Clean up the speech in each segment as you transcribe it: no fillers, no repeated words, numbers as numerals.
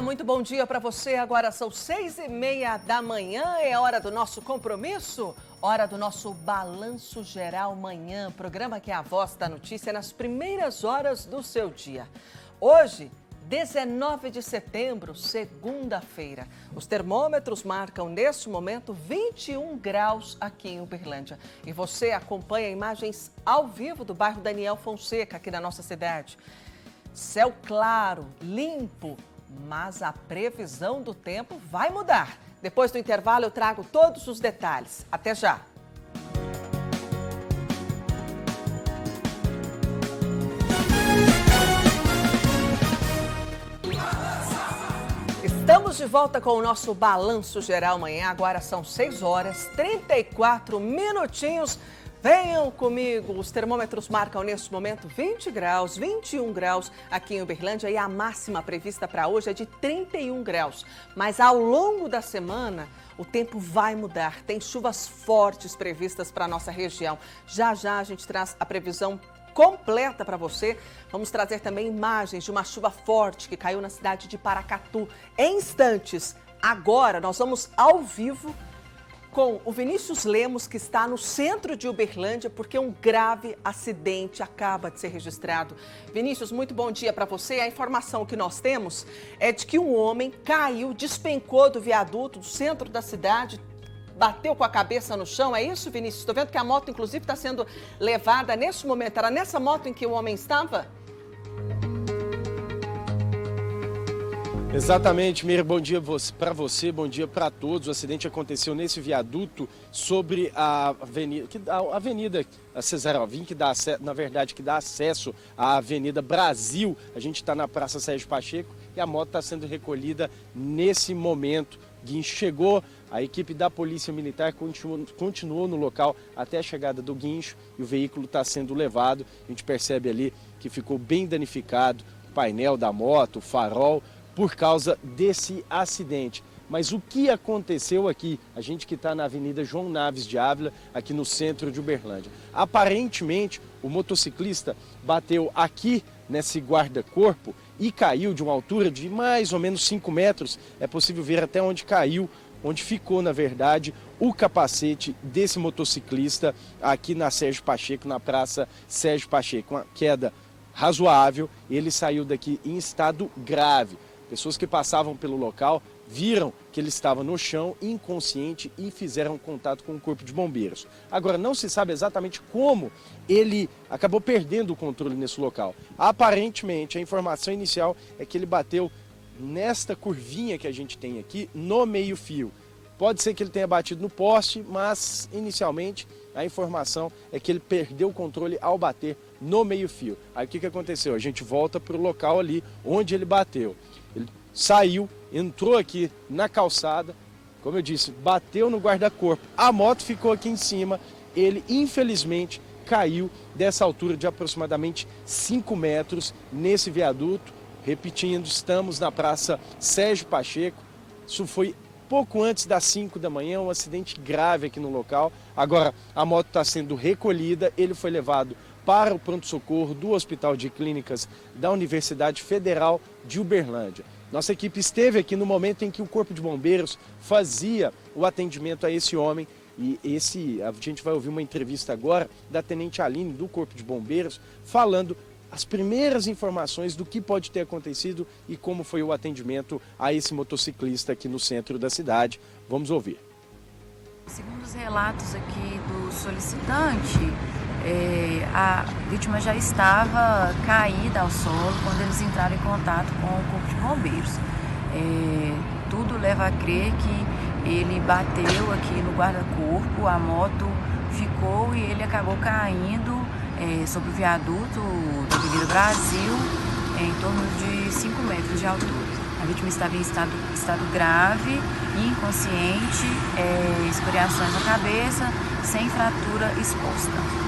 Olá, muito bom dia para você. Agora são 6h30 da manhã, é hora do nosso compromisso, hora do nosso Balanço Geral Manhã, programa que é a voz da notícia nas primeiras horas do seu dia. Hoje, 19 de setembro, segunda-feira. Os termômetros marcam neste momento 21 graus aqui em Uberlândia. E você acompanha imagens ao vivo do bairro Daniel Fonseca, aqui na nossa cidade. Céu claro, limpo, mas a previsão do tempo vai mudar. Depois do intervalo eu trago todos os detalhes. Até já! Estamos de volta com o nosso Balanço Geral Manhã. Agora são 6 horas, 34 minutinhos. Venham comigo, os termômetros marcam neste momento 20 graus, 21 graus aqui em Uberlândia e a máxima prevista para hoje é de 31 graus. Mas ao longo da semana o tempo vai mudar, tem chuvas fortes previstas para a nossa região. Já já a gente traz a previsão completa para você. Vamos trazer também imagens de uma chuva forte que caiu na cidade de Paracatu em instantes. Agora nós vamos ao vivo com o Vinícius Lemos, que está no centro de Uberlândia, porque um grave acidente acaba de ser registrado. Vinícius, muito bom dia para você. A informação que nós temos é de que um homem caiu, despencou do viaduto do centro da cidade, bateu com a cabeça no chão. É isso, Vinícius? Estou vendo que a moto, inclusive, está sendo levada neste momento. Era nessa moto em que o homem estava? Exatamente, Meire, bom dia para você, bom dia para todos. O acidente aconteceu nesse viaduto sobre a Avenida Cesarovim, que dá acesso à Avenida Brasil. A gente está na Praça Sérgio Pacheco e a moto está sendo recolhida nesse momento. Guincho chegou, a equipe da Polícia Militar continuou no local até a chegada do guincho e o veículo está sendo levado. A gente percebe ali que ficou bem danificado o painel da moto, o farol, por causa desse acidente. Mas o que aconteceu aqui? A gente que está na Avenida João Naves de Ávila, aqui no centro de Uberlândia. Aparentemente, o motociclista bateu aqui nesse guarda-corpo e caiu de uma altura de mais ou menos 5 metros. É possível ver até onde caiu, onde ficou, na verdade, o capacete desse motociclista aqui na Sérgio Pacheco, na Praça Sérgio Pacheco. Uma queda razoável, ele saiu daqui em estado grave. Pessoas que passavam pelo local viram que ele estava no chão, inconsciente, e fizeram contato com o Corpo de Bombeiros. Agora, não se sabe exatamente como ele acabou perdendo o controle nesse local. Aparentemente, a informação inicial é que ele bateu nesta curvinha que a gente tem aqui, no meio-fio. Pode ser que ele tenha batido no poste, mas inicialmente a informação é que ele perdeu o controle ao bater no meio-fio. Aí o que aconteceu? A gente volta para o local ali onde ele bateu. Ele saiu, entrou aqui na calçada, como eu disse, bateu no guarda-corpo. A moto ficou aqui em cima, ele infelizmente caiu dessa altura de aproximadamente 5 metros nesse viaduto. Repetindo, estamos na Praça Sérgio Pacheco. Isso foi pouco antes das 5 da manhã, um acidente grave aqui no local. Agora a moto está sendo recolhida, ele foi levado para o pronto-socorro do Hospital de Clínicas da Universidade Federal de Uberlândia. Nossa equipe esteve aqui no momento em que o Corpo de Bombeiros fazia o atendimento a esse homem. E a gente vai ouvir uma entrevista agora da Tenente Aline do Corpo de Bombeiros falando as primeiras informações do que pode ter acontecido e como foi o atendimento a esse motociclista aqui no centro da cidade. Vamos ouvir. Segundo os relatos aqui do solicitante, a vítima já estava caída ao solo quando eles entraram em contato com o Corpo de Bombeiros. Tudo leva a crer que ele bateu aqui no guarda-corpo, a moto ficou e ele acabou caindo sobre o viaduto da Avenida Brasil, em torno de 5 metros de altura. A vítima estava em estado grave, inconsciente, escoriações na cabeça, sem fratura exposta.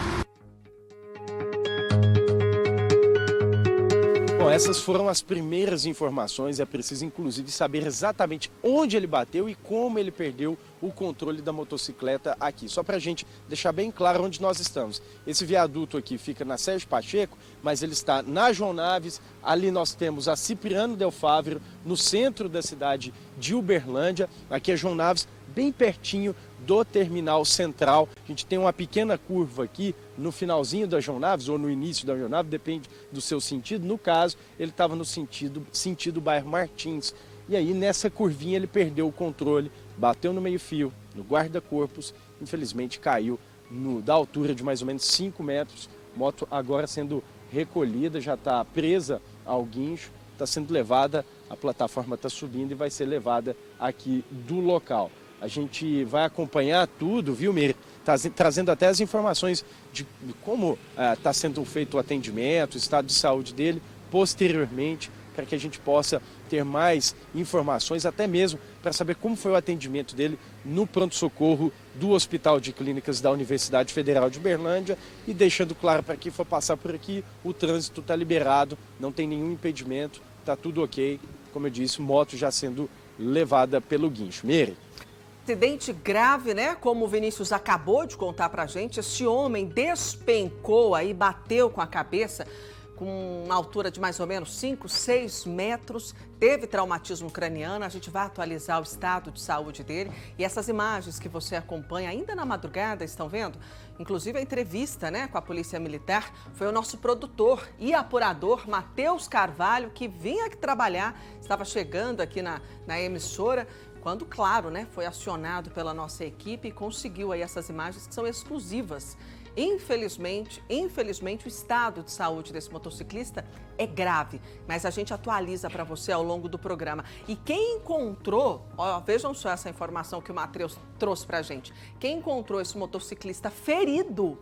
Bom, essas foram as primeiras informações. É preciso, inclusive, saber exatamente onde ele bateu e como ele perdeu o controle da motocicleta aqui. Só para a gente deixar bem claro onde nós estamos. Esse viaduto aqui fica na Sérgio Pacheco, mas ele está na João Naves. Ali nós temos a Cipriano Del Fávero, no centro da cidade de Uberlândia. Aqui é João Naves, bem pertinho do terminal central. A gente tem uma pequena curva aqui no finalzinho da João Naves, ou no início da João Naves, depende do seu sentido. No caso, ele estava no sentido bairro Martins. E aí, nessa curvinha, ele perdeu o controle, bateu no meio-fio, no guarda-corpos, infelizmente caiu da altura de mais ou menos 5 metros. Moto agora sendo recolhida, já está presa ao guincho, está sendo levada, a plataforma está subindo e vai ser levada aqui do local. A gente vai acompanhar tudo, viu, Meire? Trazendo até as informações de como está sendo feito o atendimento, o estado de saúde dele, posteriormente, para que a gente possa ter mais informações, até mesmo para saber como foi o atendimento dele no pronto-socorro do Hospital de Clínicas da Universidade Federal de Uberlândia. E deixando claro para quem for passar por aqui, o trânsito está liberado, não tem nenhum impedimento, está tudo ok. Como eu disse, moto já sendo levada pelo guincho. Meire. Acidente grave, né? Como o Vinícius acabou de contar pra gente, esse homem despencou aí, bateu com a cabeça com uma altura de mais ou menos 5, 6 metros, teve traumatismo craniano. A gente vai atualizar o estado de saúde dele. E essas imagens que você acompanha ainda na madrugada, estão vendo? Inclusive a entrevista, né, com a Polícia Militar, foi o nosso produtor e apurador, Matheus Carvalho, que vinha aqui trabalhar, estava chegando aqui na emissora, quando, claro, né, foi acionado pela nossa equipe e conseguiu aí essas imagens que são exclusivas. Infelizmente, o estado de saúde desse motociclista é grave, mas a gente atualiza para você ao longo do programa. E quem encontrou, ó, vejam só essa informação que o Matheus trouxe para a gente. Quem encontrou esse motociclista ferido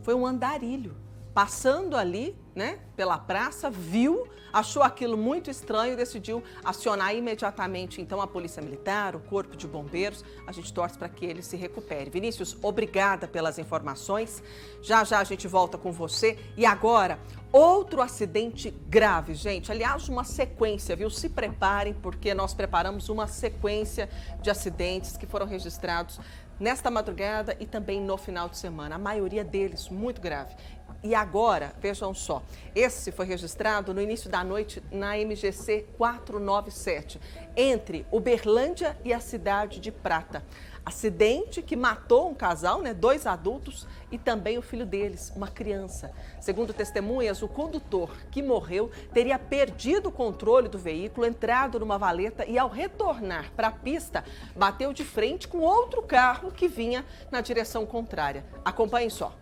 foi um andarilho. Passando ali, né, pela praça, viu, achou aquilo muito estranho e decidiu acionar imediatamente, então, a Polícia Militar, o Corpo de Bombeiros. A gente torce para que ele se recupere. Vinícius, obrigada pelas informações. Já já a gente volta com você. E agora, outro acidente grave, gente. Aliás, uma sequência, viu? Se preparem, porque nós preparamos uma sequência de acidentes que foram registrados nesta madrugada e também no final de semana. A maioria deles muito grave. E agora, vejam só, esse foi registrado no início da noite na MGC 497, entre Uberlândia e a cidade de Prata. Acidente que matou um casal, né, 2 adultos e também o filho deles, uma criança. Segundo testemunhas, o condutor que morreu teria perdido o controle do veículo, entrado numa valeta e, ao retornar para a pista, bateu de frente com outro carro que vinha na direção contrária. Acompanhem só.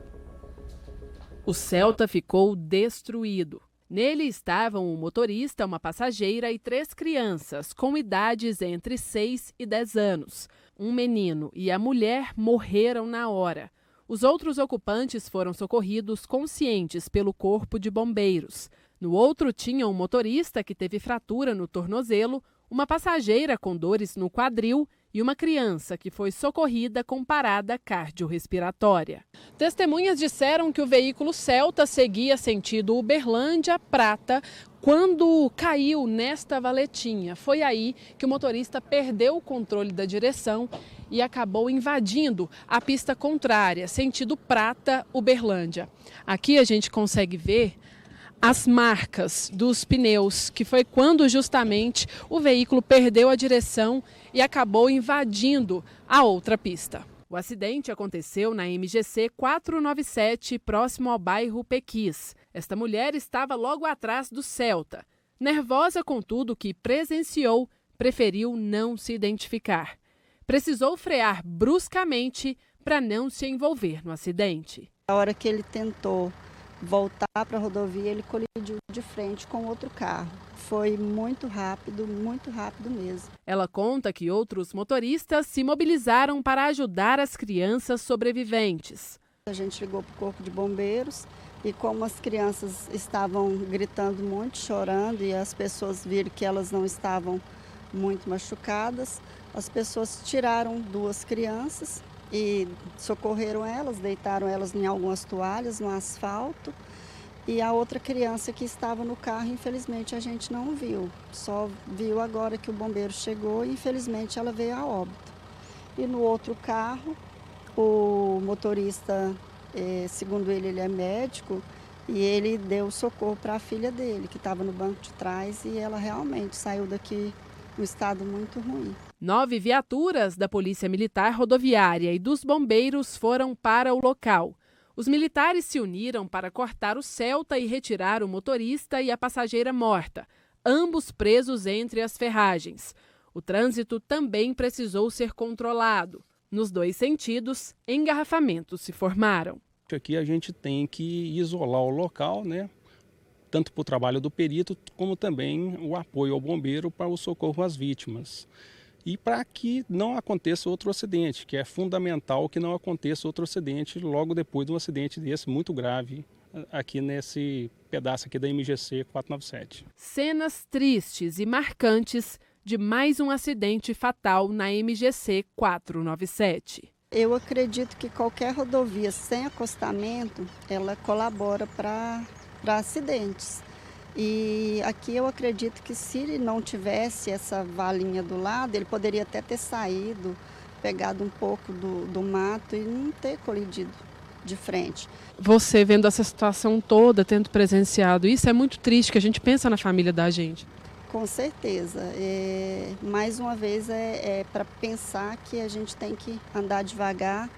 O Celta ficou destruído. Nele estavam um motorista, uma passageira e 3 crianças, com idades entre 6 e 10 anos. Um menino e a mulher morreram na hora. Os outros ocupantes foram socorridos conscientes pelo Corpo de Bombeiros. No outro tinha um motorista que teve fratura no tornozelo, uma passageira com dores no quadril e uma criança que foi socorrida com parada cardiorrespiratória. Testemunhas disseram que o veículo Celta seguia sentido Uberlândia-Prata quando caiu nesta valetinha. Foi aí que o motorista perdeu o controle da direção e acabou invadindo a pista contrária, sentido Prata-Uberlândia. Aqui a gente consegue ver as marcas dos pneus, que foi quando justamente o veículo perdeu a direção e acabou invadindo a outra pista. O acidente aconteceu na MGC 497, próximo ao bairro Pequis. Esta mulher estava logo atrás do Celta. Nervosa com tudo que presenciou, preferiu não se identificar. Precisou frear bruscamente para não se envolver no acidente. A hora que ele tentou voltar para a rodovia, ele colidiu de frente com outro carro. Foi muito rápido mesmo. Ela conta que outros motoristas se mobilizaram para ajudar as crianças sobreviventes. A gente ligou para o Corpo de Bombeiros e como as crianças estavam gritando muito, chorando, e as pessoas viram que elas não estavam muito machucadas, as pessoas tiraram 2 crianças e socorreram elas, deitaram elas em algumas toalhas no asfalto E a outra criança que estava no carro, infelizmente, a gente não viu. Só viu agora que o bombeiro chegou e, infelizmente, ela veio a óbito. E no outro carro, o motorista, segundo ele é médico, e ele deu socorro para a filha dele, que estava no banco de trás, e ela realmente saiu daqui em um estado muito ruim. 9 viaturas da Polícia Militar Rodoviária e dos bombeiros foram para o local. Os militares se uniram para cortar o Celta e retirar o motorista e a passageira morta, ambos presos entre as ferragens. O trânsito também precisou ser controlado. Nos 2 sentidos, engarrafamentos se formaram. Aqui a gente tem que isolar o local, né? Tanto para o trabalho do perito, como também o apoio ao bombeiro para o socorro às vítimas. E para que não aconteça outro acidente, que é fundamental que não aconteça outro acidente logo depois de um acidente desse muito grave aqui nesse pedaço aqui da MGC 497. Cenas tristes e marcantes de mais um acidente fatal na MGC 497. Eu acredito que qualquer rodovia sem acostamento, ela colabora para acidentes. E aqui eu acredito que se ele não tivesse essa valinha do lado, ele poderia até ter saído, pegado um pouco do mato e não ter colidido de frente. Você vendo essa situação toda, tendo presenciado isso, é muito triste, que a gente pensa na família da gente. Com certeza. Mais uma vez é para pensar que a gente tem que andar devagar,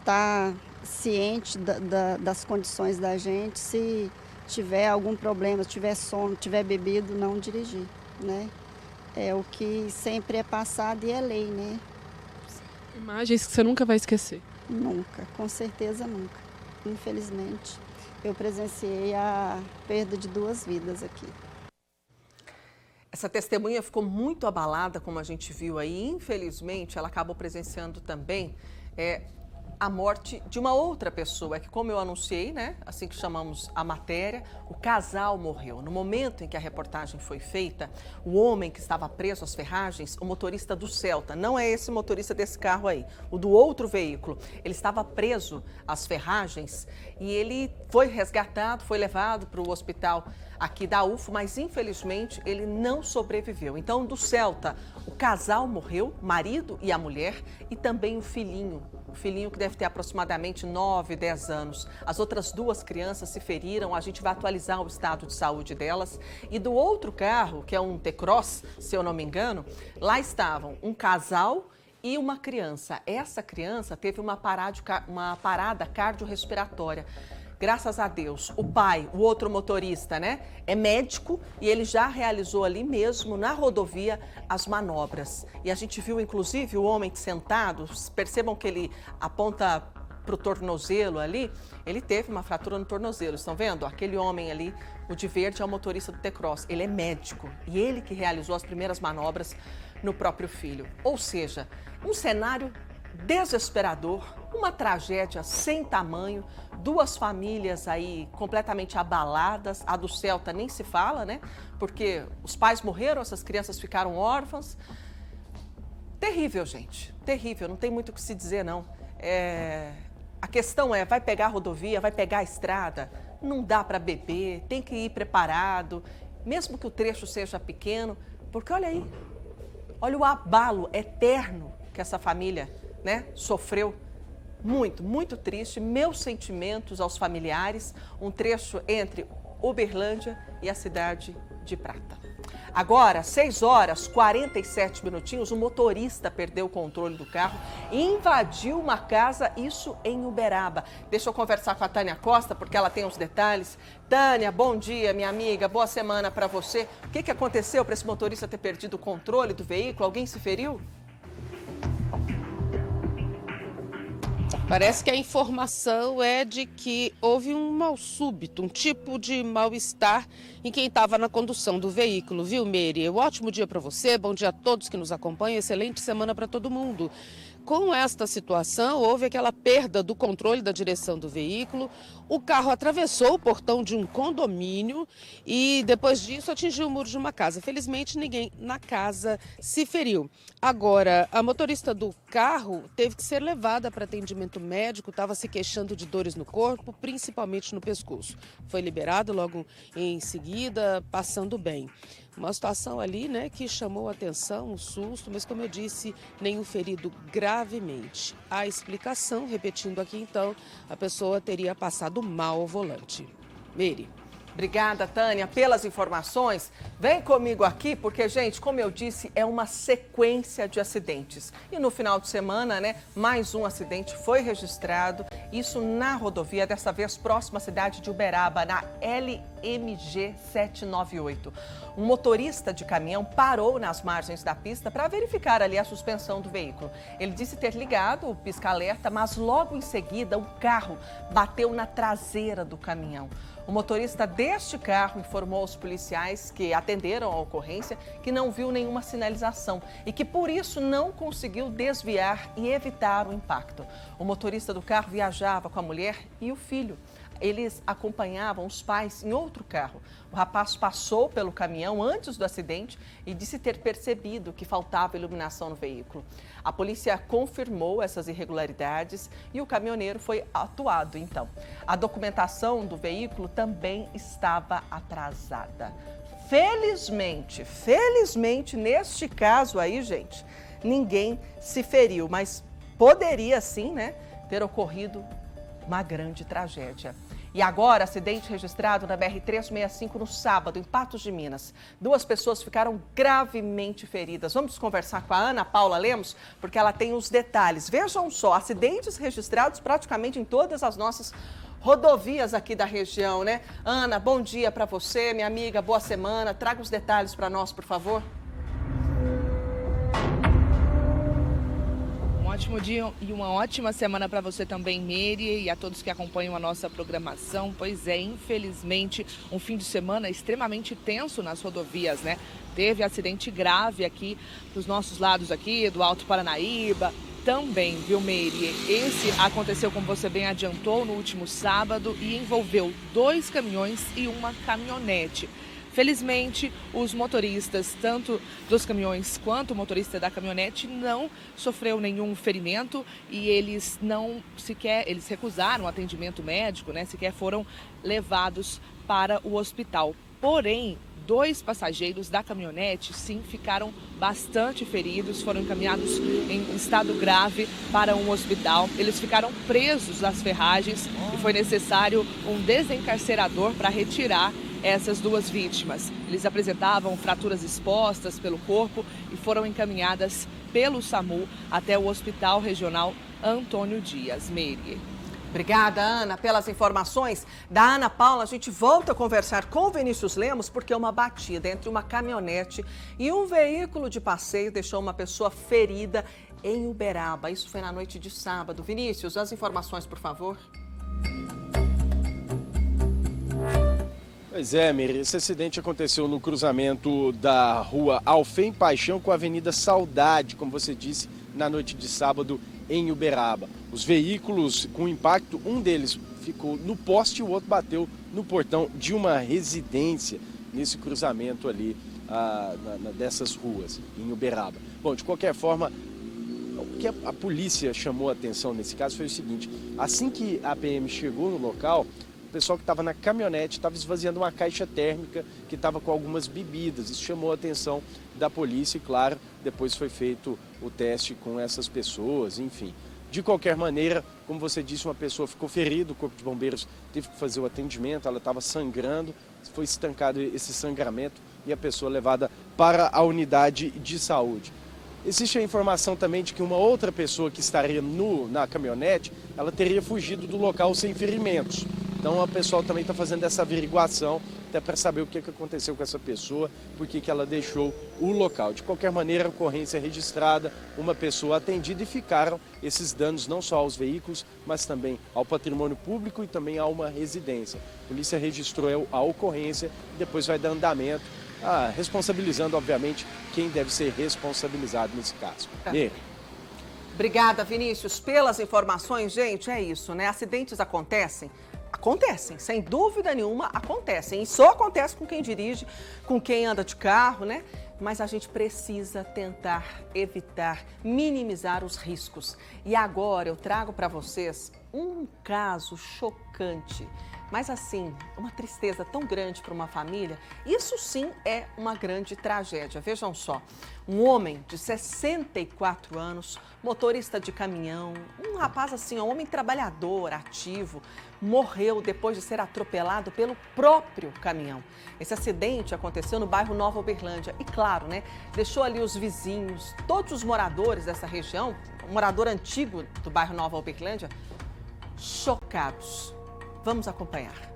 tá ciente das condições da gente, se tiver algum problema, se tiver sono, tiver bebido, não dirigir, né? É o que sempre é passado e é lei, né? Imagens que você nunca vai esquecer. Nunca, com certeza nunca. Infelizmente, eu presenciei a perda de 2 vidas aqui. Essa testemunha ficou muito abalada, como a gente viu aí. Infelizmente, ela acabou presenciando também a morte de uma outra pessoa. É que, como eu anunciei, né, assim que chamamos a matéria, o casal morreu. No momento em que a reportagem foi feita, o homem que estava preso às ferragens, o motorista do Celta, não é esse motorista desse carro aí, o do outro veículo, ele estava preso às ferragens e ele foi resgatado, foi levado para o hospital aqui da UFO, mas infelizmente ele não sobreviveu. Então, do Celta, o casal morreu, o marido e a mulher, e também o filhinho que deve ter aproximadamente 9, 10 anos. As outras 2 crianças se feriram, a gente vai atualizar o estado de saúde delas. E do outro carro, que é um T-Cross, se eu não me engano, lá estavam um casal e uma criança. Essa criança teve uma parada cardiorrespiratória. Graças a Deus, o pai, o outro motorista, né, é médico e ele já realizou ali mesmo, na rodovia, as manobras. E a gente viu, inclusive, o homem sentado, percebam que ele aponta para o tornozelo ali, ele teve uma fratura no tornozelo, estão vendo? Aquele homem ali, o de verde, é o motorista do T-Cross, ele é médico e ele que realizou as primeiras manobras no próprio filho. Ou seja, um cenário desesperador, uma tragédia sem tamanho, 2 famílias aí completamente abaladas, a do Celta nem se fala, né? Porque os pais morreram, essas crianças ficaram órfãs. Terrível, gente, terrível, não tem muito o que se dizer, não. A questão é, vai pegar a rodovia, vai pegar a estrada, não dá para beber, tem que ir preparado, mesmo que o trecho seja pequeno, porque olha aí, olha o abalo eterno que essa família, né, sofreu. Muito, muito triste. Meus sentimentos aos familiares. Um trecho entre Uberlândia e a cidade de Prata. Agora, 6h47, o motorista perdeu o controle do carro e invadiu uma casa, isso em Uberaba. Deixa eu conversar com a Tânia Costa, porque ela tem os detalhes. Tânia, bom dia, minha amiga, boa semana para você. O que aconteceu para esse motorista ter perdido o controle do veículo? Alguém se feriu? Parece que a informação é de que houve um mal súbito, um tipo de mal-estar em quem estava na condução do veículo, viu, Meire? Um ótimo dia para você, bom dia a todos que nos acompanham, excelente semana para todo mundo. Com esta situação, houve aquela perda do controle da direção do veículo, o carro atravessou o portão de um condomínio e depois disso atingiu o muro de uma casa. Felizmente, ninguém na casa se feriu. Agora, a motorista do carro teve que ser levada para atendimento médico, estava se queixando de dores no corpo, principalmente no pescoço. Foi liberado logo em seguida, passando bem. Uma situação ali, né, que chamou a atenção, um susto, mas como eu disse, nenhum ferido gravemente. A explicação, repetindo aqui então, a pessoa teria passado mal ao volante. Meire. Obrigada, Tânia, pelas informações. Vem comigo aqui, porque, gente, como eu disse, é uma sequência de acidentes. E no final de semana, né, mais um acidente foi registrado, isso na rodovia, dessa vez próxima à cidade de Uberaba, na LMG 798. Um motorista de caminhão parou nas margens da pista para verificar ali a suspensão do veículo. Ele disse ter ligado o pisca-alerta, mas logo em seguida o carro bateu na traseira do caminhão. O motorista deste carro informou aos policiais que atenderam a ocorrência que não viu nenhuma sinalização e que por isso não conseguiu desviar e evitar o impacto. O motorista do carro viajava com a mulher e o filho. Eles acompanhavam os pais em outro carro. O rapaz passou pelo caminhão antes do acidente e disse ter percebido que faltava iluminação no veículo. A polícia confirmou essas irregularidades e o caminhoneiro foi autuado, então. A documentação do veículo também estava atrasada. Felizmente, neste caso aí, gente, ninguém se feriu, mas poderia sim, né, ter ocorrido uma grande tragédia. E agora, acidente registrado na BR-365 no sábado, em Patos de Minas. 2 pessoas ficaram gravemente feridas. Vamos conversar com a Ana Paula Lemos, porque ela tem os detalhes. Vejam só, acidentes registrados praticamente em todas as nossas rodovias aqui da região, né? Ana, bom dia para você, minha amiga, boa semana. Traga os detalhes para nós, por favor. Um ótimo dia e uma ótima semana para você também, Meire, e a todos que acompanham a nossa programação. Pois é, infelizmente, um fim de semana extremamente tenso nas rodovias, né? Teve acidente grave aqui dos nossos lados aqui, do Alto Paranaíba, também, viu, Meire? Esse aconteceu, como você bem adiantou, no último sábado e envolveu 2 caminhões e uma caminhonete. Felizmente, os motoristas, tanto dos caminhões quanto o motorista da caminhonete, não sofreu nenhum ferimento e eles eles recusaram o atendimento médico, né? Sequer foram levados para o hospital. Porém, 2 passageiros da caminhonete, sim, ficaram bastante feridos, foram encaminhados em estado grave para um hospital. Eles ficaram presos às ferragens e foi necessário um desencarcerador para retirar essas 2 vítimas. Eles apresentavam fraturas expostas pelo corpo e foram encaminhadas pelo SAMU até o Hospital Regional Antônio Dias. Meire. Obrigada, Ana, pelas informações. Da Ana Paula, a gente volta a conversar com o Vinícius Lemos, porque uma batida entre uma caminhonete e um veículo de passeio deixou uma pessoa ferida em Uberaba. Isso foi na noite de sábado. Vinícius, as informações, por favor. Pois é, Meire, esse acidente aconteceu no cruzamento da rua Alfém Paixão com a Avenida Saudade, como você disse, na noite de sábado em Uberaba. Os veículos com impacto, um deles ficou no poste e o outro bateu no portão de uma residência nesse cruzamento ali dessas ruas em Uberaba. Bom, de qualquer forma, o que a polícia chamou a atenção nesse caso foi o seguinte: assim que a PM chegou no local, o pessoal que estava na caminhonete estava esvaziando uma caixa térmica que estava com algumas bebidas. Isso chamou a atenção da polícia e, claro, depois foi feito o teste com essas pessoas, enfim. De qualquer maneira, como você disse, uma pessoa ficou ferida, o Corpo de Bombeiros teve que fazer o atendimento, ela estava sangrando, foi estancado esse sangramento e a pessoa levada para a unidade de saúde. Existe a informação também de que uma outra pessoa que estaria na caminhonete, ela teria fugido do local sem ferimentos. Então o pessoal também está fazendo essa averiguação, até para saber o que aconteceu com essa pessoa, por que ela deixou o local. De qualquer maneira, a ocorrência é registrada, uma pessoa atendida e ficaram esses danos não só aos veículos, mas também ao patrimônio público e também a uma residência. A polícia registrou a ocorrência e depois vai dar andamento, responsabilizando, obviamente, quem deve ser responsabilizado nesse caso. Obrigada, Vinícius, pelas informações. Gente, é isso, né? Acidentes acontecem. Acontecem, sem dúvida nenhuma acontecem. E só acontece com quem dirige, com quem anda de carro, né? Mas a gente precisa tentar evitar, minimizar os riscos. E agora eu trago para vocês um caso chocante. Mas assim, uma tristeza tão grande para uma família, isso sim é uma grande tragédia. Vejam só, um homem de 64 anos, motorista de caminhão, um rapaz assim, um homem trabalhador, ativo, morreu depois de ser atropelado pelo próprio caminhão. Esse acidente aconteceu no bairro Nova Uberlândia e, claro, né, deixou ali os vizinhos, todos os moradores dessa região, um morador antigo do bairro Nova Uberlândia, chocados. Vamos acompanhar.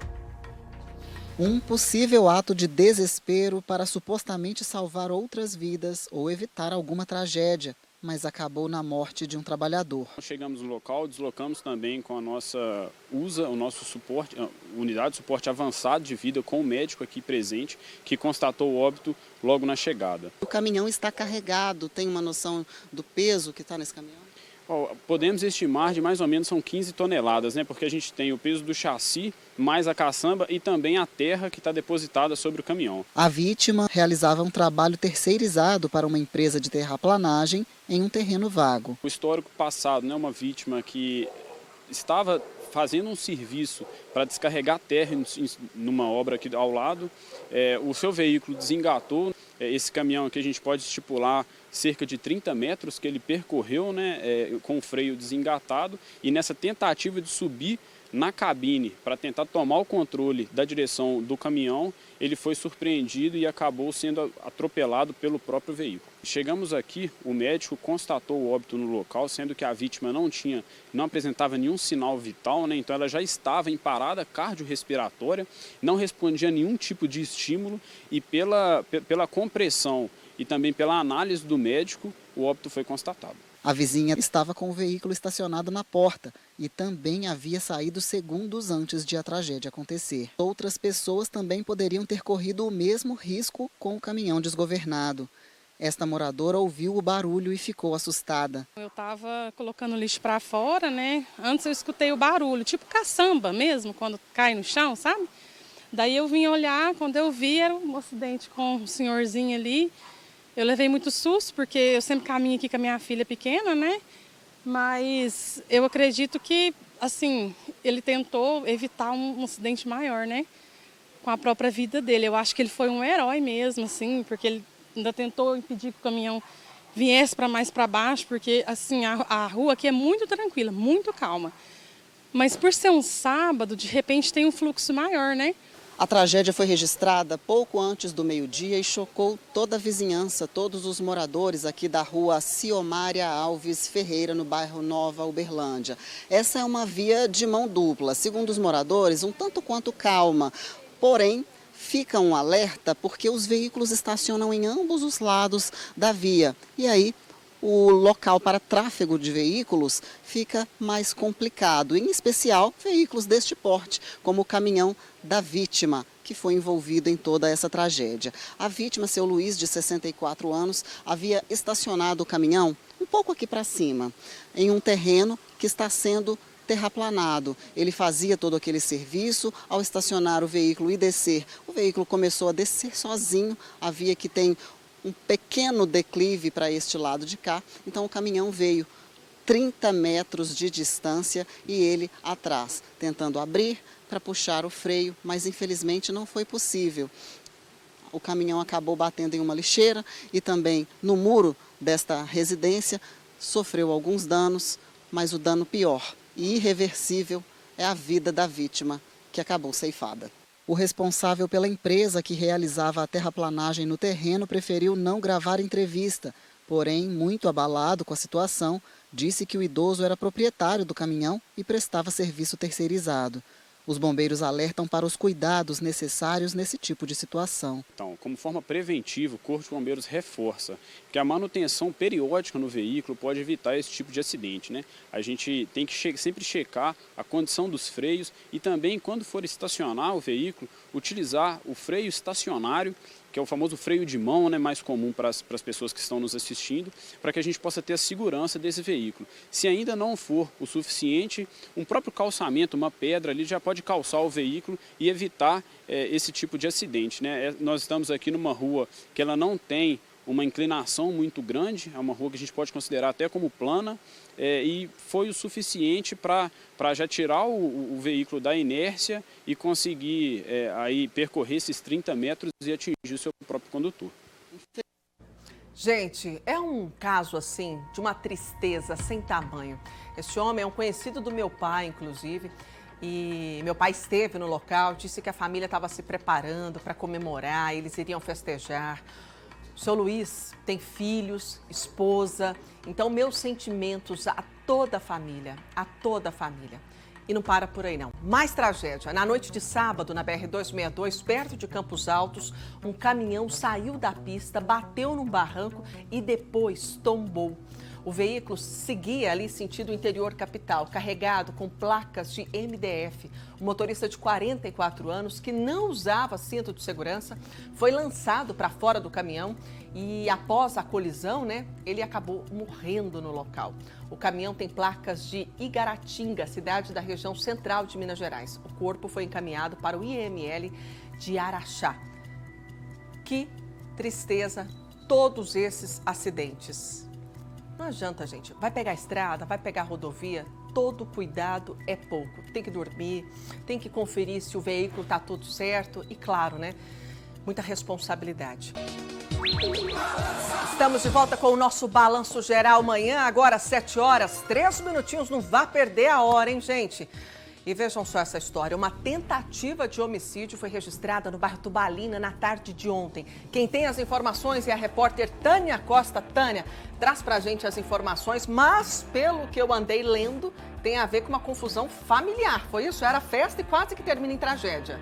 Um possível ato de desespero para supostamente salvar outras vidas ou evitar alguma tragédia, mas acabou na morte de um trabalhador. Chegamos no local, deslocamos também com a nossa USA, o nosso suporte, unidade de suporte avançado de vida com o médico aqui presente, que constatou o óbito logo na chegada. O caminhão está carregado, tem uma noção do peso que está nesse caminhão? Podemos estimar de mais ou menos são 15 toneladas, né? Porque a gente tem o peso do chassi, mais a caçamba e também a terra que está depositada sobre o caminhão. A vítima realizava um trabalho terceirizado para uma empresa de terraplanagem em um terreno vago. O histórico passado, né? Uma vítima que estava fazendo um serviço para descarregar terra numa obra aqui ao lado, o seu veículo desengatou. Esse caminhão aqui a gente pode estipular cerca de 30 metros que ele percorreu, né, com o freio desengatado, e nessa tentativa de subir na cabine para tentar tomar o controle da direção do caminhão, ele foi surpreendido e acabou sendo atropelado pelo próprio veículo. Chegamos aqui, o médico constatou o óbito no local, sendo que a vítima não apresentava nenhum sinal vital, né? Então ela já estava em parada cardiorrespiratória, não respondia a nenhum tipo de estímulo e pela compressão e também pela análise do médico, o óbito foi constatado. A vizinha estava com o veículo estacionado na porta e também havia saído segundos antes de a tragédia acontecer. Outras pessoas também poderiam ter corrido o mesmo risco com o caminhão desgovernado. Esta moradora ouviu o barulho e ficou assustada. Eu estava colocando lixo para fora, né? Antes eu escutei o barulho, tipo caçamba mesmo, quando cai no chão, sabe? Daí eu vim olhar, quando eu vi era um acidente com um senhorzinho ali. Eu levei muito susto, porque eu sempre caminho aqui com a minha filha pequena, né? Mas eu acredito que, assim, ele tentou evitar um acidente maior, né? Com a própria vida dele. Eu acho que ele foi um herói mesmo, assim, porque ele ainda tentou impedir que o caminhão viesse mais para baixo, porque, assim, a rua aqui é muito tranquila, muito calma. Mas por ser um sábado, de repente tem um fluxo maior, né? A tragédia foi registrada pouco antes do meio-dia e chocou toda a vizinhança, todos os moradores aqui da rua Ciomária Alves Ferreira, no bairro Nova Uberlândia. Essa é uma via de mão dupla, segundo os moradores, um tanto quanto calma, porém fica um alerta porque os veículos estacionam em ambos os lados da via e aí o local para tráfego de veículos fica mais complicado, em especial veículos deste porte, como o caminhão da vítima, que foi envolvido em toda essa tragédia. A vítima, seu Luiz, de 64 anos, havia estacionado o caminhão um pouco aqui para cima, em um terreno que está sendo terraplanado. Ele fazia todo aquele serviço, ao estacionar o veículo e descer, o veículo começou a descer sozinho, a via que tem um pequeno declive para este lado de cá, então o caminhão veio 30 metros de distância e ele atrás, tentando abrir para puxar o freio, mas infelizmente não foi possível. O caminhão acabou batendo em uma lixeira e também no muro desta residência, sofreu alguns danos, mas o dano pior e irreversível é a vida da vítima, que acabou ceifada. O responsável pela empresa que realizava a terraplanagem no terreno preferiu não gravar entrevista, porém, muito abalado com a situação, disse que o idoso era proprietário do caminhão e prestava serviço terceirizado. Os bombeiros alertam para os cuidados necessários nesse tipo de situação. Então, como forma preventiva, o Corpo de Bombeiros reforça que a manutenção periódica no veículo pode evitar esse tipo de acidente, né? A gente tem que sempre checar a condição dos freios e também, quando for estacionar o veículo, utilizar o freio estacionário que é o famoso freio de mão, né, mais comum para as pessoas que estão nos assistindo, para que a gente possa ter a segurança desse veículo. Se ainda não for o suficiente, um próprio calçamento, uma pedra ali já pode calçar o veículo e evitar esse tipo de acidente, né? Nós estamos aqui numa rua que ela não tem uma inclinação muito grande, é uma rua que a gente pode considerar até como plana, e foi o suficiente para já tirar o veículo da inércia e conseguir aí percorrer esses 30 metros e atingir o seu próprio condutor. Gente, é um caso assim de uma tristeza sem tamanho. Esse homem é um conhecido do meu pai, inclusive, e meu pai esteve no local, disse que a família estava se preparando para comemorar, eles iriam festejar. O seu Luiz tem filhos, esposa, então meus sentimentos a toda a família, E não para por aí não. Mais tragédia. Na noite de sábado, na BR-262, perto de Campos Altos, um caminhão saiu da pista, bateu num barranco e depois tombou. O veículo seguia ali sentido interior capital, carregado com placas de MDF. O motorista de 44 anos, que não usava cinto de segurança, foi lançado para fora do caminhão e após a colisão, ele acabou morrendo no local. O caminhão tem placas de Igaratinga, cidade da região central de Minas Gerais. O corpo foi encaminhado para o IML de Araxá. Que tristeza, todos esses acidentes. Não adianta, gente. Vai pegar a estrada, vai pegar a rodovia, todo cuidado é pouco. Tem que dormir, tem que conferir se o veículo está tudo certo e, claro, muita responsabilidade. Estamos de volta com o nosso Balanço Geral amanhã, agora às 7 horas, 3 minutinhos, não vá perder a hora, hein, gente? E vejam só essa história, uma tentativa de homicídio foi registrada no bairro Tubalina na tarde de ontem. Quem tem as informações é a repórter Tânia Costa. Tânia, traz pra gente as informações, mas pelo que eu andei lendo, tem a ver com uma confusão familiar. Foi isso? Era festa e quase que termina em tragédia.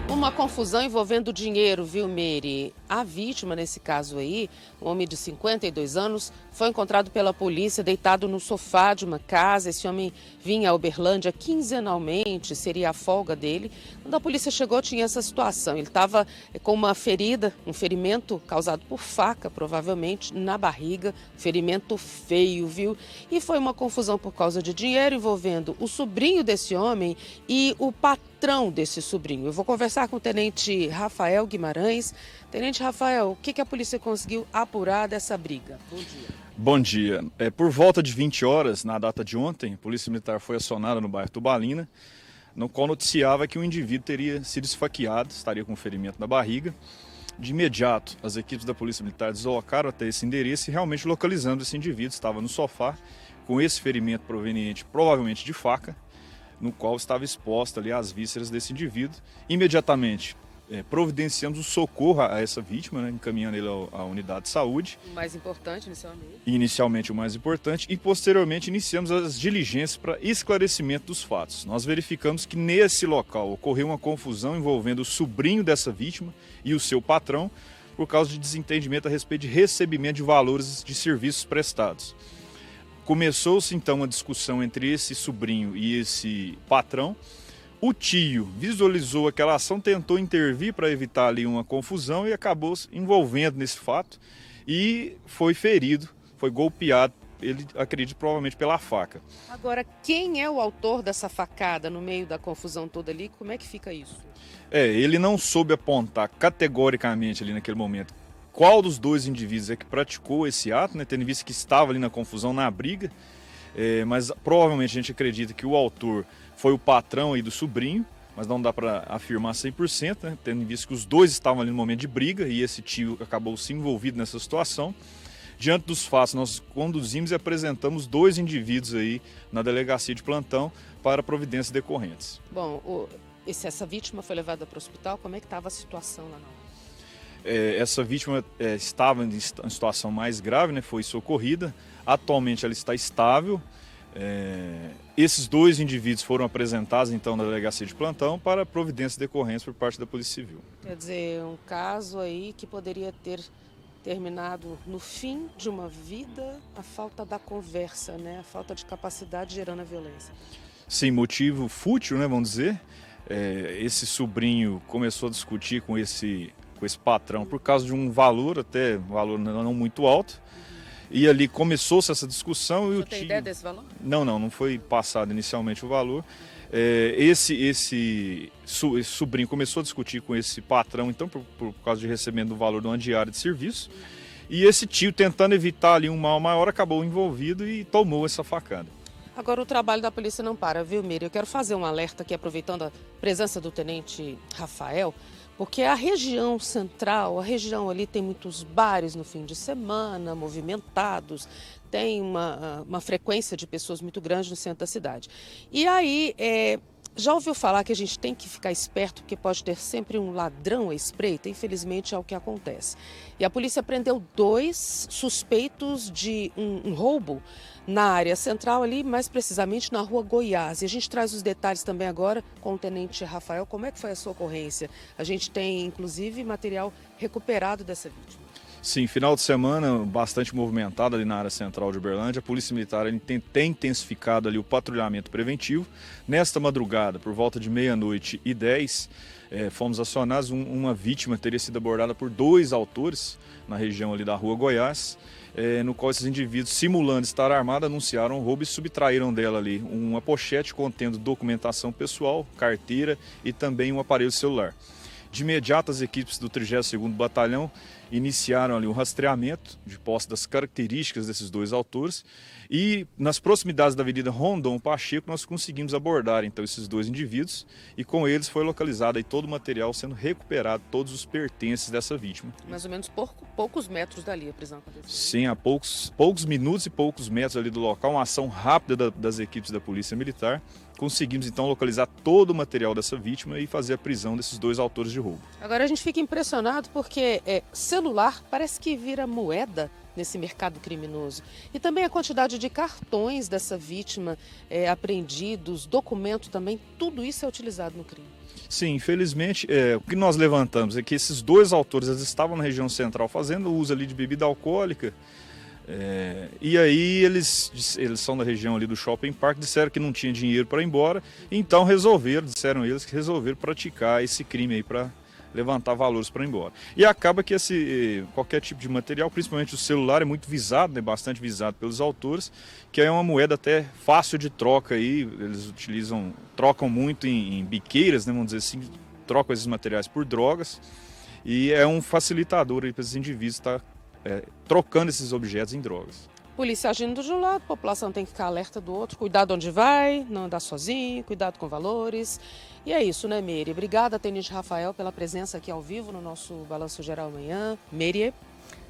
Uma confusão envolvendo dinheiro, viu, Meire? A vítima, nesse caso aí, um homem de 52 anos, foi encontrado pela polícia deitado no sofá de uma casa. Esse homem vinha a Uberlândia quinzenalmente, seria a folga dele. Quando a polícia chegou, tinha essa situação. Ele estava com uma ferida, um ferimento causado por faca, provavelmente, na barriga. Ferimento feio, viu? E foi uma confusão por causa de dinheiro envolvendo o sobrinho desse homem e o patrão desse sobrinho. Eu vou conversar com o tenente Rafael Guimarães. Tenente Rafael, o que a polícia conseguiu apurar dessa briga? Bom dia. Bom dia. Por volta de 20 horas, na data de ontem, a Polícia Militar foi acionada no bairro Tubalina, no qual noticiava que o indivíduo teria sido esfaqueado, estaria com ferimento na barriga. De imediato, as equipes da Polícia Militar deslocaram até esse endereço e realmente localizando esse indivíduo, estava no sofá, com esse ferimento proveniente provavelmente de faca, no qual estava exposta ali as vísceras desse indivíduo. Imediatamente, providenciamos o socorro a essa vítima, encaminhando ele à unidade de saúde. O mais importante, inicialmente. Inicialmente o mais importante e posteriormente iniciamos as diligências para esclarecimento dos fatos. Nós verificamos que nesse local ocorreu uma confusão envolvendo o sobrinho dessa vítima e o seu patrão por causa de desentendimento a respeito de recebimento de valores de serviços prestados. Começou-se então uma discussão entre esse sobrinho e esse patrão. O tio visualizou aquela ação, tentou intervir para evitar ali uma confusão e acabou se envolvendo nesse fato e foi ferido, foi golpeado, ele acredita provavelmente pela faca. Agora, quem é o autor dessa facada no meio da confusão toda ali? Como é que fica isso? Ele não soube apontar categoricamente ali naquele momento qual dos dois indivíduos é que praticou esse ato, tendo visto que estava ali na confusão, na briga, mas provavelmente a gente acredita que o autor foi o patrão aí do sobrinho, mas não dá para afirmar 100%, tendo visto que os dois estavam ali no momento de briga e esse tio acabou se envolvido nessa situação. Diante dos fatos, nós conduzimos e apresentamos dois indivíduos aí na delegacia de plantão para providências decorrentes. Bom, essa vítima foi levada para o hospital, como é que estava a situação lá na hora? Essa vítima estava em situação mais grave, foi socorrida. Atualmente ela está estável. Esses dois indivíduos foram apresentados então na delegacia de plantão para providências decorrentes por parte da Polícia Civil. Quer dizer, um caso aí que poderia ter terminado no fim de uma vida, a falta da conversa, a falta de capacidade gerando a violência. Sim, motivo fútil, vamos dizer. esse sobrinho começou a discutir com esse patrão por causa de um valor, até um valor não muito alto. E ali começou-se essa discussão. Você tem ideia desse valor? Não foi passado inicialmente o valor. Esse sobrinho começou a discutir com esse patrão, então, por causa de recebimento do valor de uma diária de serviço. E esse tio, tentando evitar ali um mal maior, acabou envolvido e tomou essa facada. Agora o trabalho da polícia não para, viu, Miri? Eu quero fazer um alerta aqui, aproveitando a presença do tenente Rafael, porque a região central, a região ali tem muitos bares no fim de semana, movimentados, tem uma frequência de pessoas muito grande no centro da cidade. E aí, já ouviu falar que a gente tem que ficar esperto, porque pode ter sempre um ladrão à espreita? Infelizmente é o que acontece. E a polícia prendeu 2 suspeitos de um roubo na área central ali, mais precisamente na rua Goiás. E a gente traz os detalhes também agora com o tenente Rafael. Como é que foi a sua ocorrência? A gente tem, inclusive, material recuperado dessa vítima. Sim, final de semana bastante movimentado ali na área central de Uberlândia. A Polícia Militar tem intensificado ali o patrulhamento preventivo. Nesta madrugada, por volta de 00:10, fomos acionados. Uma vítima teria sido abordada por 2 autores na região ali da rua Goiás, no qual esses indivíduos, simulando estar armados, anunciaram o roubo e subtraíram dela ali uma pochete contendo documentação pessoal, carteira e também um aparelho celular. De imediato, as equipes do 32º Batalhão iniciaram ali um rastreamento de posse das características desses 2 autores e nas proximidades da Avenida Rondon Pacheco nós conseguimos abordar então esses 2 indivíduos e com eles foi localizado aí todo o material sendo recuperado, todos os pertences dessa vítima. Mais ou menos poucos metros dali a prisão aconteceu. Sim, a poucos minutos e poucos metros ali do local, uma ação rápida das equipes da Polícia Militar. Conseguimos então localizar todo o material dessa vítima e fazer a prisão desses 2 autores de roubo. Agora a gente fica impressionado porque celular parece que vira moeda nesse mercado criminoso. E também a quantidade de cartões dessa vítima apreendidos, documento também, tudo isso é utilizado no crime. Sim, infelizmente, o que nós levantamos é que esses 2 autores eles estavam na região central fazendo uso ali de bebida alcoólica. E aí eles são da região ali do Shopping Park, disseram que não tinha dinheiro para ir embora, então disseram eles que resolveram praticar esse crime aí para levantar valores para ir embora. E acaba que qualquer tipo de material, principalmente o celular, é muito visado, né, bastante visado pelos autores, que é uma moeda até fácil de troca aí, eles trocam muito em biqueiras, né, vamos dizer assim, trocam esses materiais por drogas, e é um facilitador aí para esses indivíduos estar trocando esses objetos em drogas. Polícia agindo de um lado, a população tem que ficar alerta do outro, cuidado onde vai, não andar sozinho, cuidado com valores. E é isso, né, Meri? Obrigada, tenente Rafael, pela presença aqui ao vivo no nosso Balanço Geral amanhã. Meri.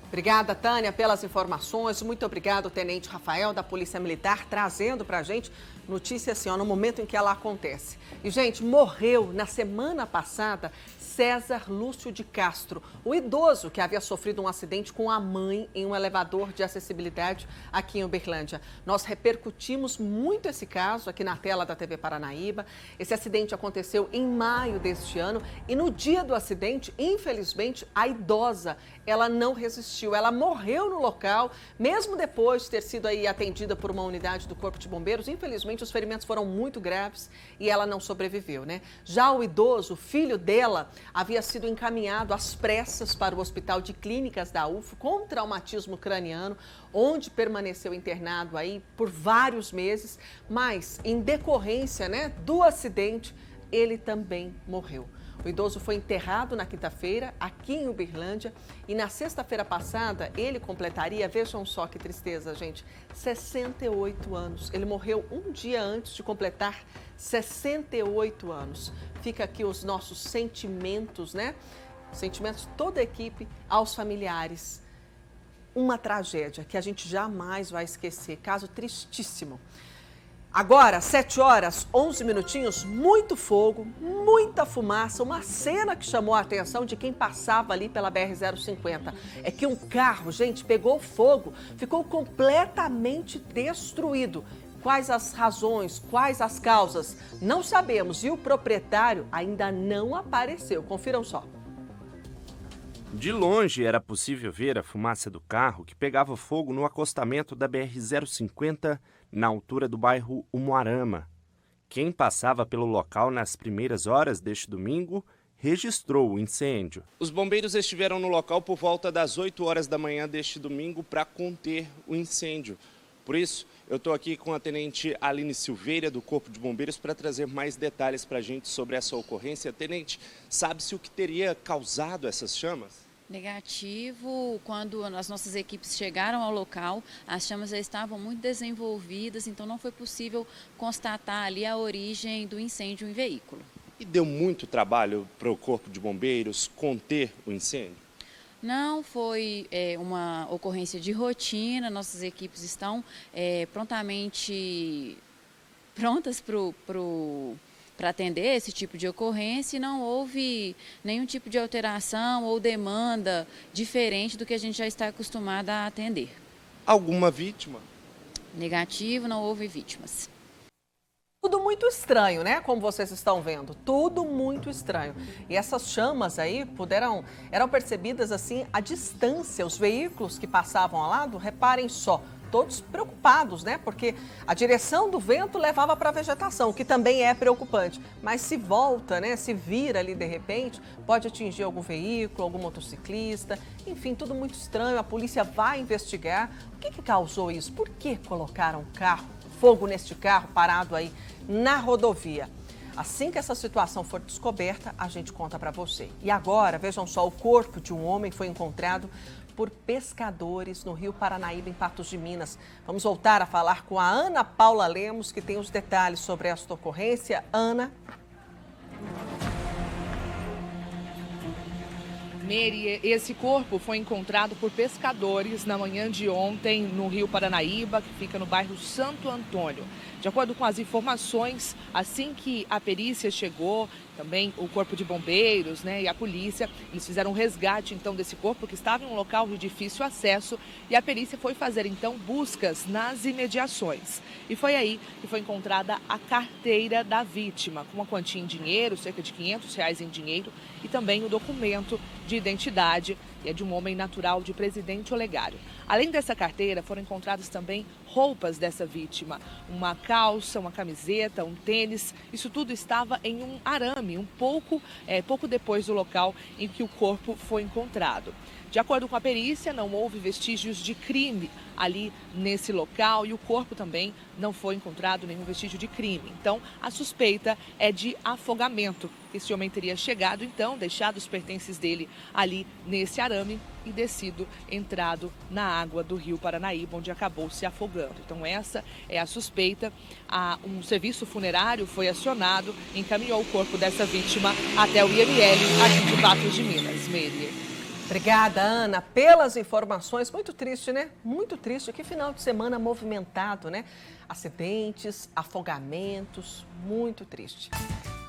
Obrigada, Tânia, pelas informações. Muito obrigado, tenente Rafael, da Polícia Militar, trazendo pra gente notícia assim, no momento em que ela acontece. E, gente, morreu na semana passada César Lúcio de Castro, o idoso que havia sofrido um acidente com a mãe em um elevador de acessibilidade aqui em Uberlândia. Nós repercutimos muito esse caso aqui na tela da TV Paranaíba. Esse acidente aconteceu em maio deste ano e no dia do acidente, infelizmente, a idosa, ela não resistiu, ela morreu no local, mesmo depois de ter sido aí atendida por uma unidade do Corpo de Bombeiros. Infelizmente, os ferimentos foram muito graves e ela não sobreviveu, né? Já o idoso, o filho dela, havia sido encaminhado às pressas para o Hospital de Clínicas da UFO com traumatismo craniano, onde permaneceu internado aí por vários meses, mas em decorrência, né, do acidente, ele também morreu. O idoso foi enterrado na quinta-feira, aqui em Uberlândia, e na sexta-feira passada ele completaria, vejam só que tristeza, gente, 68 anos. Ele morreu um dia antes de completar 68 anos. Fica aqui os nossos sentimentos, né? Sentimentos de toda a equipe aos familiares. Uma tragédia que a gente jamais vai esquecer, caso tristíssimo. Agora, 7h11, muito fogo, muita fumaça, uma cena que chamou a atenção de quem passava ali pela BR-050. É que um carro, gente, pegou fogo, ficou completamente destruído. Quais as razões, quais as causas? Não sabemos e o proprietário ainda não apareceu. Confiram só. De longe era possível ver a fumaça do carro que pegava fogo no acostamento da BR-050, na altura do bairro Umuarama. Quem passava pelo local nas primeiras horas deste domingo registrou o incêndio. Os bombeiros estiveram no local por volta das 8 horas da manhã deste domingo para conter o incêndio. Por isso, eu estou aqui com a Tenente Aline Silveira, do Corpo de Bombeiros, para trazer mais detalhes para a gente sobre essa ocorrência. Tenente, sabe-se o que teria causado essas chamas? Negativo. Quando as nossas equipes chegaram ao local, as chamas já estavam muito desenvolvidas, então não foi possível constatar ali a origem do incêndio em veículo. E deu muito trabalho para o Corpo de Bombeiros conter o incêndio? Não, foi uma ocorrência de rotina, nossas equipes estão prontamente prontas para atender esse tipo de ocorrência e não houve nenhum tipo de alteração ou demanda diferente do que a gente já está acostumado a atender. Alguma vítima? Negativo, não houve vítimas. Tudo muito estranho, né? Como vocês estão vendo, tudo muito estranho. E essas chamas aí eram percebidas assim à distância. Os veículos que passavam ao lado, reparem só, todos preocupados, né? Porque a direção do vento levava para a vegetação, o que também é preocupante. Mas se volta, né? Se vira ali de repente, pode atingir algum veículo, algum motociclista. Enfim, tudo muito estranho. A polícia vai investigar. O que causou isso? Por que colocaram fogo neste carro parado aí na rodovia? Assim que essa situação for descoberta, a gente conta para você. E agora, vejam só, o corpo de um homem foi encontrado por pescadores no Rio Paranaíba, em Patos de Minas. Vamos voltar a falar com a Ana Paula Lemos, que tem os detalhes sobre esta ocorrência. Ana. Mary, esse corpo foi encontrado por pescadores na manhã de ontem no Rio Paranaíba, que fica no bairro Santo Antônio. De acordo com as informações, assim que a perícia chegou, também o Corpo de Bombeiros, né, e a polícia, eles fizeram um resgate então desse corpo que estava em um local de difícil acesso e a perícia foi fazer então buscas nas imediações. E foi aí que foi encontrada a carteira da vítima, com uma quantia em dinheiro, cerca de R$500 em dinheiro, e também o documento de identidade, e é de um homem natural de Presidente Olegário. Além dessa carteira, foram encontradas também roupas dessa vítima, uma calça, uma camiseta, um tênis. Isso tudo estava em um arame, pouco depois do local em que o corpo foi encontrado. De acordo com a perícia, não houve vestígios de crime ali nesse local e o corpo também não foi encontrado nenhum vestígio de crime. Então, a suspeita é de afogamento. Esse homem teria chegado, então, deixado os pertences dele ali nesse arame e descido, entrado na água do Rio Paranaíba, onde acabou se afogando. Então, essa é a suspeita. Um serviço funerário foi acionado, encaminhou o corpo dessa vítima até o IML aqui de Patos de Minas. Mary. Obrigada, Ana, pelas informações. Muito triste, né? Muito triste. Que final de semana movimentado, né? Acidentes, afogamentos, muito triste.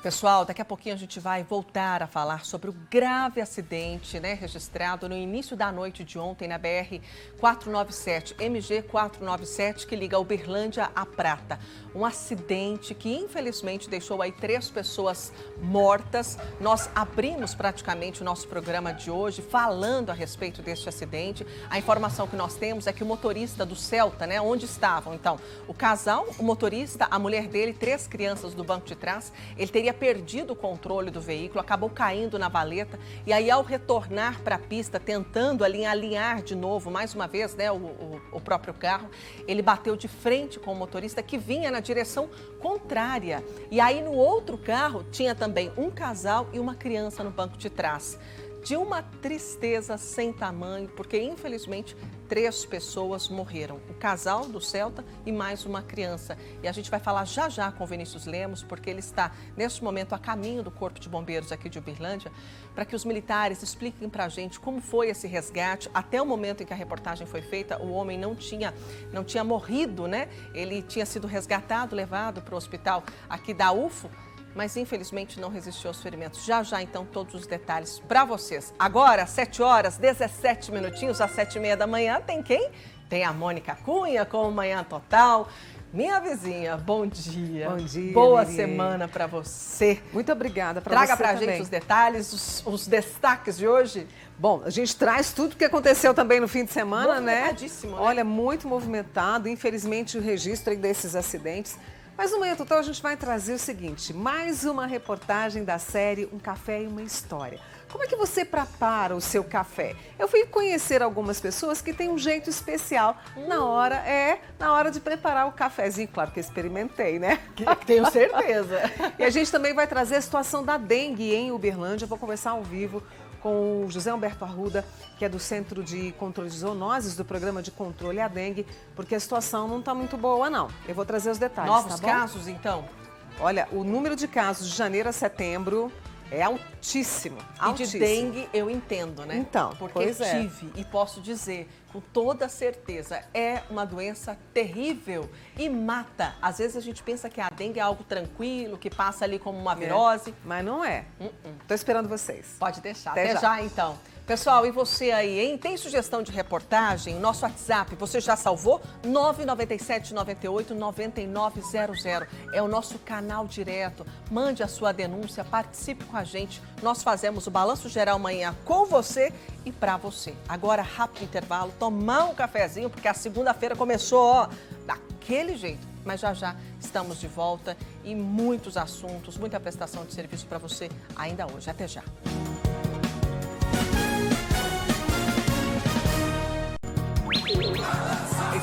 Pessoal, daqui a pouquinho a gente vai voltar a falar sobre o grave acidente, né, registrado no início da noite de ontem na BR-497, MG-497, que liga Uberlândia à Prata. Um acidente que, infelizmente, deixou aí 3 pessoas mortas. Nós abrimos praticamente o nosso programa de hoje falando a respeito deste acidente. A informação que nós temos é que o motorista do Celta, né, onde estavam, então, o casal, o motorista, a mulher dele, 3 crianças do banco de trás, ele teria perdido o controle do veículo, acabou caindo na valeta e aí ao retornar para a pista, tentando alinhar de novo, mais uma vez, né, o próprio carro, ele bateu de frente com o motorista que vinha na direção contrária. E aí no outro carro tinha também um casal e uma criança no banco de trás. De uma tristeza sem tamanho, porque infelizmente 3 pessoas morreram. O casal do Celta e mais uma criança. E a gente vai falar já já com o Vinícius Lemos, porque ele está neste momento a caminho do Corpo de Bombeiros aqui de Uberlândia, para que os militares expliquem para a gente como foi esse resgate. Até o momento em que a reportagem foi feita, o homem não tinha morrido, né? Ele tinha sido resgatado, levado para o hospital aqui da UFO, mas infelizmente não resistiu aos ferimentos. Já já, então, todos os detalhes para vocês. Agora, 7 horas, 17 minutinhos, às 7h30 da manhã, tem quem? Tem a Mônica Cunha com o Manhã Total. Minha vizinha, bom dia. Bom dia. Boa semana para você. Muito obrigada para você. Traga para a gente os detalhes, os destaques de hoje. Bom, a gente traz tudo o que aconteceu também no fim de semana, né? Movimentadíssimo, né? Olha, muito movimentado. Infelizmente, o registro aí desses acidentes. Mas no Manhã Total a gente vai trazer o seguinte, mais uma reportagem da série Um Café e uma História. Como é que você prepara o seu café? Eu fui conhecer algumas pessoas que têm um jeito especial na hora de preparar o cafezinho. Claro que eu experimentei, né? Tenho certeza. E a gente também vai trazer a situação da dengue em Uberlândia. Eu vou conversar ao vivo com o José Humberto Arruda, que é do Centro de Controle de Zoonoses, do Programa de Controle à Dengue, porque a situação não está muito boa, não. Eu vou trazer os detalhes, Novos tá bom? casos, então? Olha, o número de casos de janeiro a setembro é altíssimo. E de dengue eu entendo, né? Então, porque pois tive e posso dizer com toda certeza, é uma doença terrível e mata. Às vezes a gente pensa que a dengue é algo tranquilo, que passa ali como uma virose. Mas não é. Tô esperando vocês. Pode deixar. Até já, então. Pessoal, e você aí, hein? Tem sugestão de reportagem? Nosso WhatsApp, você já salvou? 997-98-9900. É o nosso canal direto. Mande a sua denúncia, participe com a gente. Nós fazemos o Balanço Geral amanhã com você e pra você. Agora, rápido intervalo, tomar um cafezinho, porque a segunda-feira começou, ó, daquele jeito. Mas já estamos de volta e muitos assuntos, muita prestação de serviço para você ainda hoje. Até já.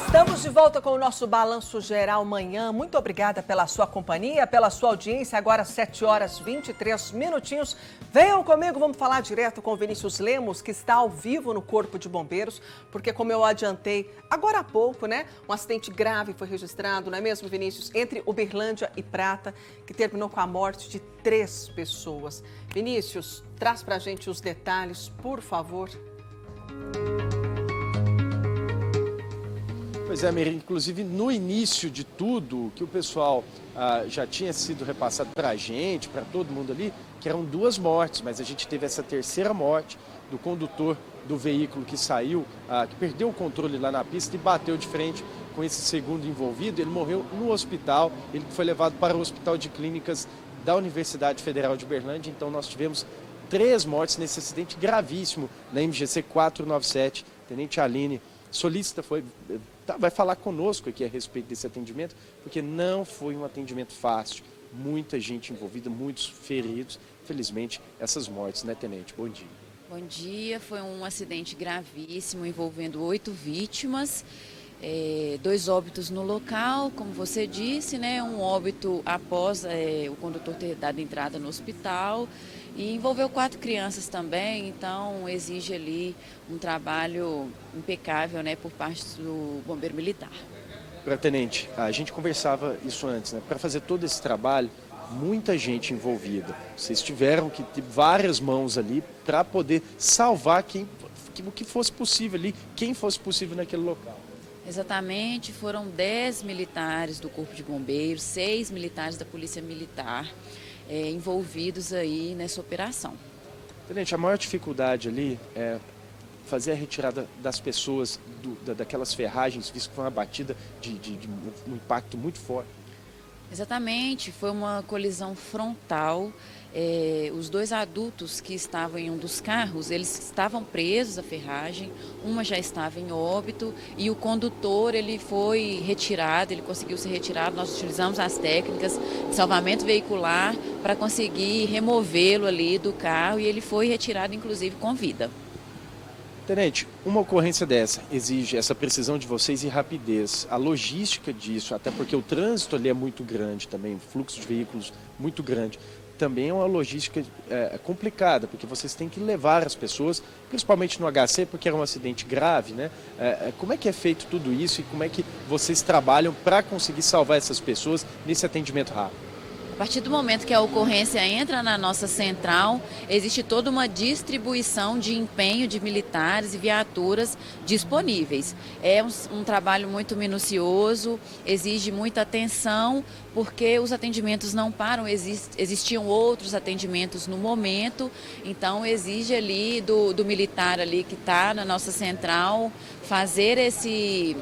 Estamos de volta com o nosso Balanço Geral Manhã. Muito obrigada pela sua companhia, pela sua audiência. Agora 7h23. Venham comigo, vamos falar direto com o Vinícius Lemos, que está ao vivo no Corpo de Bombeiros, porque como eu adiantei agora há pouco, né? Um acidente grave foi registrado, não é mesmo, Vinícius? Entre Uberlândia e Prata, que terminou com a morte de 3 pessoas. Vinícius, traz pra gente os detalhes, por favor. Pois é, Mary, inclusive no início de tudo, que o pessoal já tinha sido repassado para a gente, para todo mundo ali, que eram 2 mortes, mas a gente teve essa terceira morte do condutor do veículo que saiu, que perdeu o controle lá na pista e bateu de frente com esse segundo envolvido. Ele morreu no hospital, ele foi levado para o Hospital de Clínicas da Universidade Federal de Uberlândia. Então nós tivemos 3 mortes nesse acidente gravíssimo na MGC 497. Tenente Aline Solícita vai falar conosco aqui a respeito desse atendimento, porque não foi um atendimento fácil. Muita gente envolvida, muitos feridos. Felizmente, essas mortes, né, Tenente? Bom dia. Bom dia. Foi um acidente gravíssimo envolvendo 8 vítimas, 2 óbitos no local, como você disse, né? Um óbito após o condutor ter dado entrada no hospital. E envolveu 4 crianças também, então exige ali um trabalho impecável, né, por parte do bombeiro militar. Tenente, a gente conversava isso antes, né? Para fazer todo esse trabalho, muita gente envolvida. Vocês tiveram que ter várias mãos ali para poder salvar o que fosse possível ali, quem fosse possível naquele local. Exatamente, foram 10 militares do Corpo de Bombeiros, 6 militares da Polícia Militar, envolvidos aí nessa operação. Tenente, a maior dificuldade ali é fazer a retirada das pessoas daquelas ferragens, visto que foi uma batida de um impacto muito forte. Exatamente, foi uma colisão frontal. Os 2 adultos que estavam em um dos carros, eles estavam presos à ferragem, uma já estava em óbito e o condutor ele foi retirado, ele conseguiu ser retirado. Nós utilizamos as técnicas de salvamento veicular para conseguir removê-lo ali do carro e ele foi retirado inclusive com vida. Tenente, uma ocorrência dessa exige essa precisão de vocês e rapidez. A logística disso, até porque o trânsito ali é muito grande também, o fluxo de veículos muito grande, também é uma logística complicada, porque vocês têm que levar as pessoas, principalmente no HC, porque era um acidente grave, né? Como é que é feito tudo isso e como é que vocês trabalham para conseguir salvar essas pessoas nesse atendimento rápido? A partir do momento que a ocorrência entra na nossa central, existe toda uma distribuição de empenho de militares e viaturas disponíveis. É um trabalho muito minucioso, exige muita atenção, porque os atendimentos não param, existiam outros atendimentos no momento, então exige ali do militar ali que está na nossa central fazer esse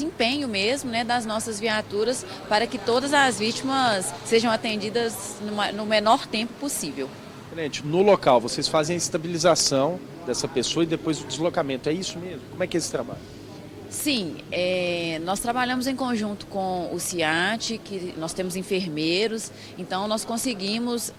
empenho mesmo, né, das nossas viaturas para que todas as vítimas sejam atendidas no menor tempo possível. Tenente, no local vocês fazem a estabilização dessa pessoa e depois o deslocamento, é isso mesmo? Como é que é esse trabalho? Sim, nós trabalhamos em conjunto com o CIAT, que nós temos enfermeiros, então nós conseguimos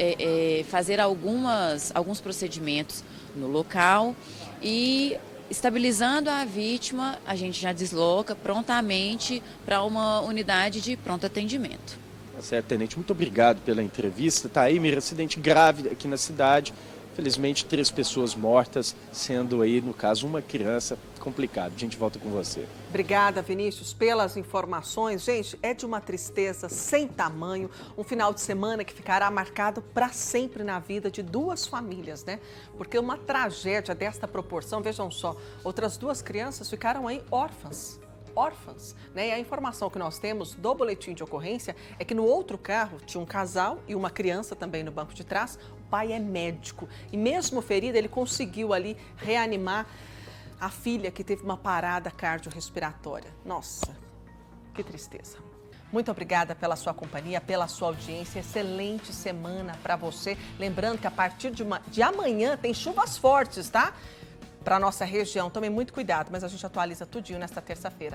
fazer alguns procedimentos no local e, estabilizando a vítima, a gente já desloca prontamente para uma unidade de pronto atendimento. Certo, tenente, muito obrigado pela entrevista. Taímir, acidente grave aqui na cidade. Felizmente, 3 pessoas mortas, sendo aí, no caso, uma criança. Complicado. A gente volta com você. Obrigada, Vinícius, pelas informações. Gente, é de uma tristeza sem tamanho. Um final de semana que ficará marcado para sempre na vida de 2 famílias, né? Porque uma tragédia desta proporção, vejam só, outras 2 crianças ficaram aí órfãs, né? E a informação que nós temos do boletim de ocorrência é que no outro carro tinha um casal e uma criança também no banco de trás. O pai é médico e mesmo ferido, ele conseguiu ali reanimar a filha que teve uma parada cardiorrespiratória. Nossa, que tristeza. Muito obrigada pela sua companhia, pela sua audiência. Excelente semana para você. Lembrando que a partir de amanhã tem chuvas fortes, tá? Para a nossa região. Tome muito cuidado, mas a gente atualiza tudinho nesta terça-feira.